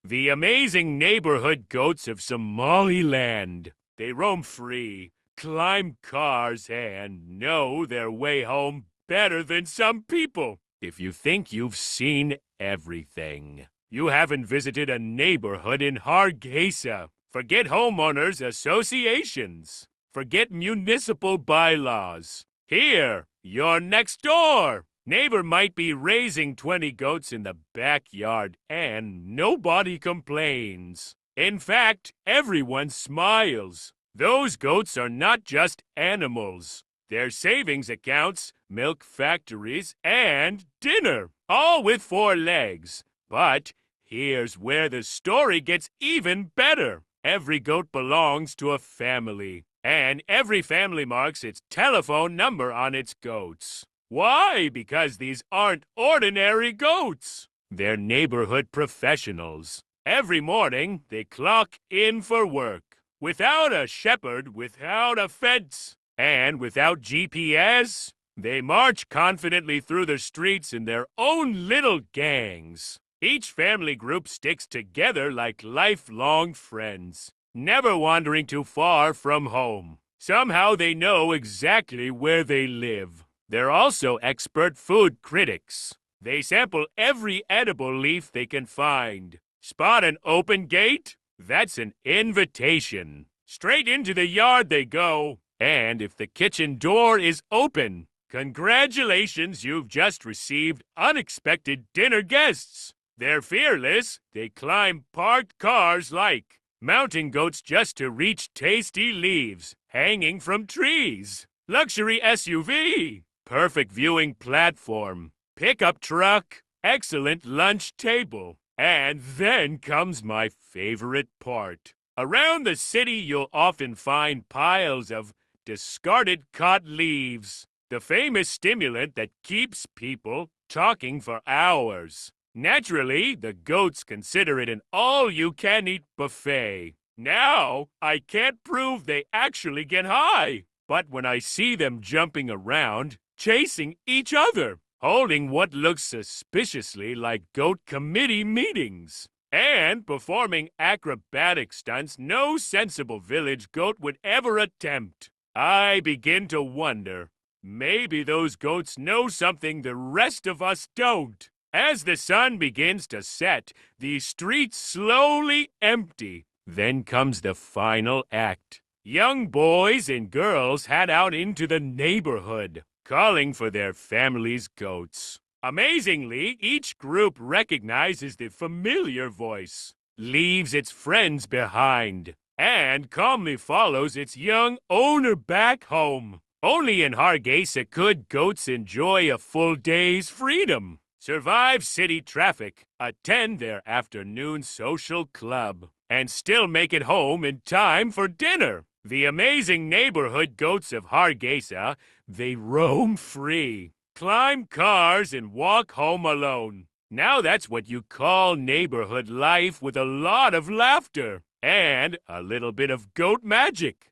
The amazing neighborhood goats of Somaliland. They roam free, climb cars, and know their way home better than some people. If you think you've seen everything, you haven't visited a neighborhood in Hargeisa. Forget homeowners associations. Forget municipal bylaws. Here, you're next door. Neighbor might be raising 20 goats in the backyard, and nobody complains. In fact, everyone smiles. Those goats are not just animals. They're savings accounts, milk factories, and dinner, all with 4 legs. But here's where the story gets even better. Every goat belongs to a family, and every family marks its telephone number on its goats. Why? Because these aren't ordinary goats. They're neighborhood professionals. Every morning, they clock in for work. Without a shepherd, without a fence, and without GPS, they march confidently through the streets in their own little gangs. Each family group sticks together like lifelong friends, never wandering too far from home. Somehow they know exactly where they live. They're also expert food critics. They sample every edible leaf they can find. Spot an open gate? That's an invitation. Straight into the yard they go. And if the kitchen door is open, congratulations, you've just received unexpected dinner guests. They're fearless. They climb parked cars like mountain goats just to reach tasty leaves hanging from trees. Luxury SUV. Perfect viewing platform, pickup truck, excellent lunch table. And then comes my favorite part. Around the city, you'll often find piles of discarded cod leaves, the famous stimulant that keeps people talking for hours. Naturally, the goats consider it an all-you-can-eat buffet. Now, I can't prove they actually get high, but when I see them jumping around, chasing each other, holding what looks suspiciously like goat committee meetings, and performing acrobatic stunts no sensible village goat would ever attempt, I begin to wonder, maybe those goats know something the rest of us don't. As the sun begins to set, the streets slowly empty. Then comes the final act. Young boys and girls head out into the neighborhood, calling for their family's goats. Amazingly, each group recognizes the familiar voice, leaves its friends behind, and calmly follows its young owner back home. Only in Hargeisa could goats enjoy a full day's freedom, survive city traffic, attend their afternoon social club, and still make it home in time for dinner. The amazing neighborhood goats of Hargeisa, they roam free, climb cars, and walk home alone. Now that's what you call neighborhood life with a lot of laughter and a little bit of goat magic.